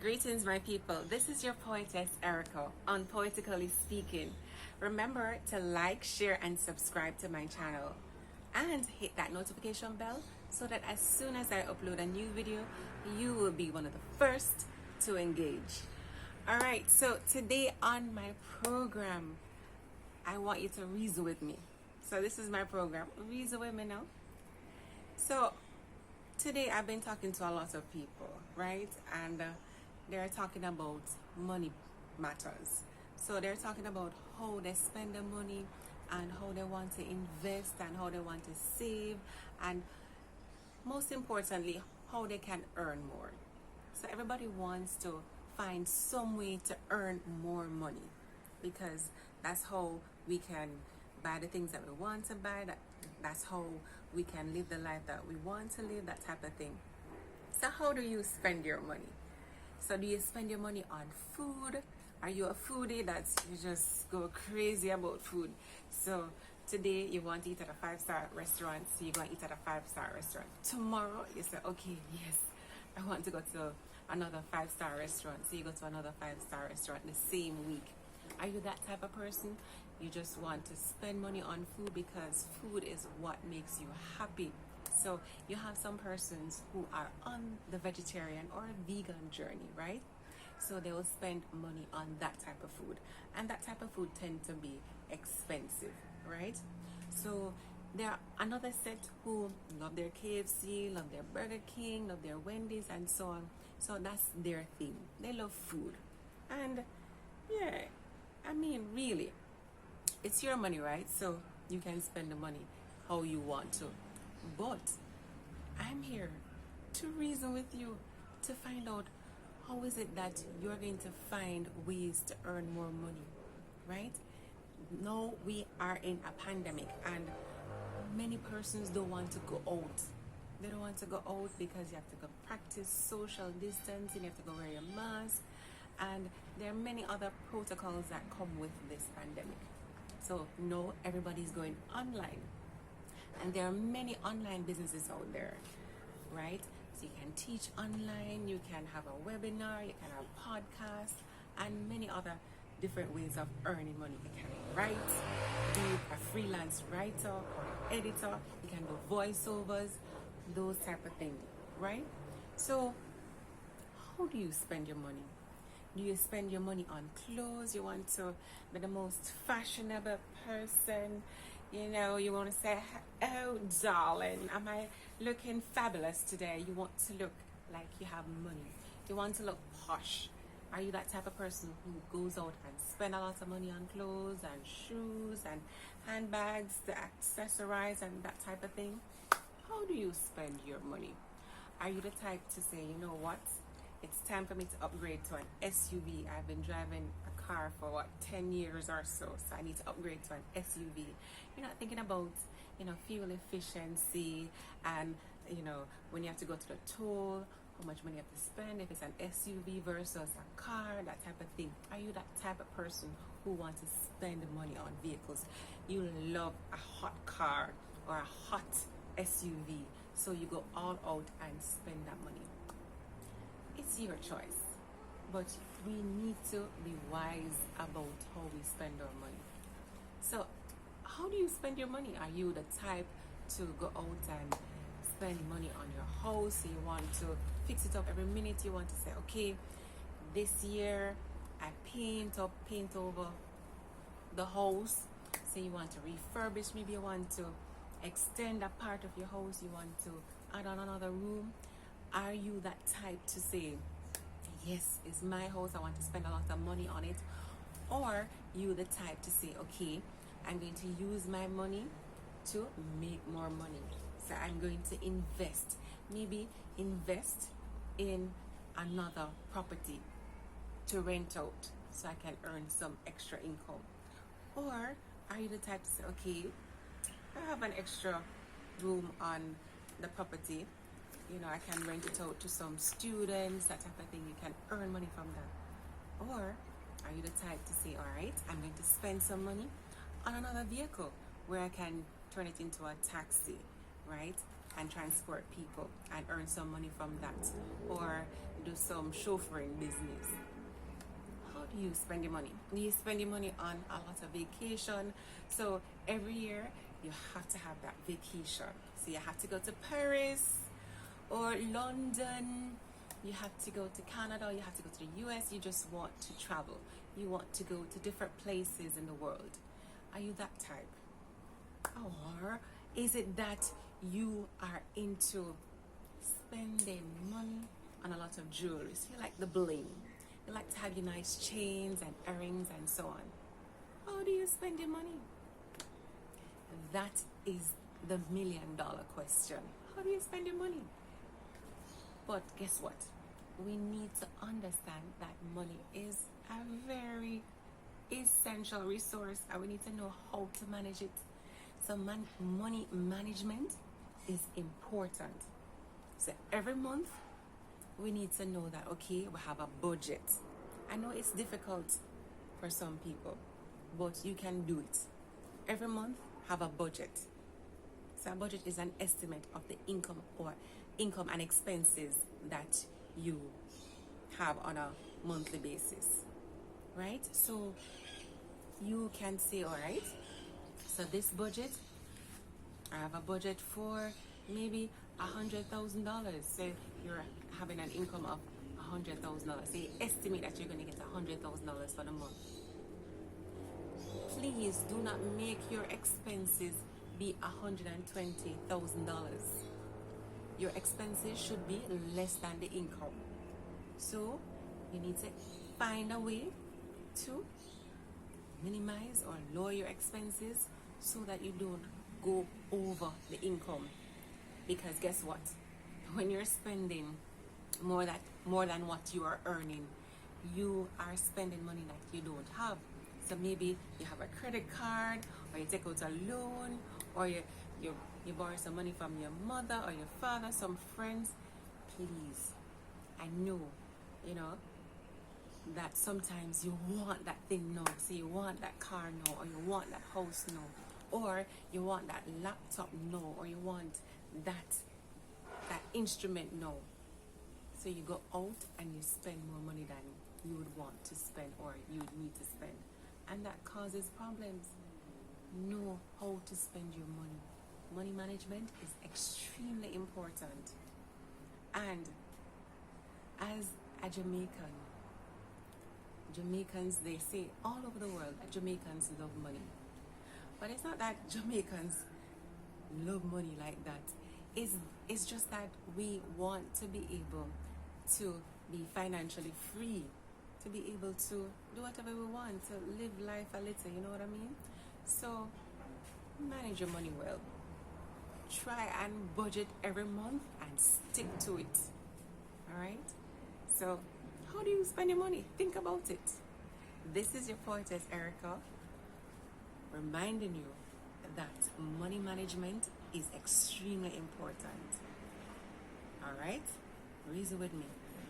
Greetings, my people. This is your poetess, Erica, on Poetically Speaking. Remember to like, share, and subscribe to my channel. And hit that notification bell so that as soon as I upload a new video, you will be one of the first to engage. Alright, so today on my program, I want you to reason with me. So this is my program. Reason with me now. So today I've been talking to a lot of people, right? And they're talking about money matters. So they're talking about how they spend their money and how they want to invest and how they want to save, and most importantly, how they can earn more. So everybody wants to find some way to earn more money, because that's how we can buy the things that we want to buy, that's how we can live the life that we want to live, that type of thing. So how do you spend your money? So do you spend your money on food? Are you a foodie that you just go crazy about food? So today you want to eat at a 5-star restaurant, so you're going to eat at a 5-star restaurant. Tomorrow you say, okay, yes, I want to go to another 5-star restaurant, so you go to another 5-star restaurant the same week. Are you that type of person? You just want to spend money on food because food is what makes you happy. So you have some persons who are on the vegetarian or vegan journey, right? So they will spend money on that type of food, and that type of food tend to be expensive, right? So there are another set who love their KFC, love their Burger King, love their Wendy's, and so on. So that's their thing. They love food. And yeah, I mean, really, it's your money, right? So you can spend the money how you want to. But I'm here to reason with you, to find out how is it that you're going to find ways to earn more money, right? Now we are in a pandemic and many persons don't want to go out. They don't want to go out because you have to go practice social distancing, you have to go wear your mask, and there are many other protocols that come with this pandemic. So no, everybody's going online. And there are many online businesses out there, right? So you can teach online, you can have a webinar, you can have a podcast, and many other different ways of earning money. You can write, be a freelance writer or editor, you can do voiceovers, those type of things, right? So how do you spend your money? Do you spend your money on clothes? You want to be the most fashionable person? You know, you want to say, oh, darling, am I looking fabulous today? You want to look like you have money. You want to look posh. Are you that type of person who goes out and spend a lot of money on clothes and shoes and handbags, the accessorize and that type of thing? How do you spend your money? Are you the type to say, you know what? It's time for me to upgrade to an SUV. I've been driving a car for 10 years or so I need to upgrade to an SUV. You're not thinking about, fuel efficiency and, when you have to go to the toll, how much money you have to spend, if it's an SUV versus a car, that type of thing. Are you that type of person who wants to spend money on vehicles? You love a hot car or a hot SUV, so you go all out and spend that money. It's your choice, but we need to be wise about how we spend our money. So how do you spend your money? Are you the type to go out and spend money on your house? So you want to fix it up every minute. You want to say, okay, this year I paint over the house. So you want to refurbish, maybe you want to extend a part of your house, you want to add on another room. Are you that type to say, yes, it's my house, I want to spend a lot of money on it? Or you the type to say, okay, I'm going to use my money to make more money. So I'm going to invest. Maybe invest in another property to rent out so I can earn some extra income. Or are you the type to say, okay, I have an extra room on the property, I can rent it out to some students, that type of thing. You can earn money from that. Or are you the type to say, all right, I'm going to spend some money on another vehicle where I can turn it into a taxi, right? and transport people and earn some money from that, or do some chauffeuring business. How do you spend your money? Do you spend your money on a lot of vacation? So every year you have to have that vacation. So you have to go to Paris or London. You have to go to Canada. You have to go to the US. You just want to travel. You want to go to different places in the world. Are you that type? Or is it that you are into spending money on a lot of jewelry? So you like the bling. You like to have your nice chains and earrings and so on. How do you spend your money? That is the $1 million question. How do you spend your money? But guess what? We need to understand that money is a very essential resource and we need to know how to manage it. So money management is important. So every month we need to know that, okay, we have a budget. I know it's difficult for some people, but you can do it. Every month have a budget. So a budget is an estimate of the income and expenses that you have on a monthly basis, right? So you can say, all right, so this budget, I have a budget for maybe $100,000. So you're having an income of $100,000. So you estimate that you're going to get $100,000 for the month. Please do not make your expenses be $120,000. Your expenses should be less than the income. So you need to find a way to minimize or lower your expenses so that you don't go over the income. Because guess what? When you're spending more than what you are earning, you are spending money that you don't have. So maybe you have a credit card, or you take out a loan, or you borrow some money from your mother or your father, some friends. Please, I know, that sometimes you want that thing now. So you want that car now, or you want that house now, or you want that laptop now, or you want that instrument now. So you go out and you spend more money than you would want to spend or you would need to spend. And that causes problems. Know how to spend your money. Money management is extremely important. And as a Jamaican, Jamaicans, they say all over the world that Jamaicans love money. But it's not that Jamaicans love money like that. It's just that we want to be able to be financially free, to be able to do whatever we want, to live life a little, you know what I mean? So manage your money well. Try and budget every month and stick to it. Alright? So how do you spend your money? Think about it. This is your poetess Erica, reminding you that money management is extremely important. Alright? Reason with me.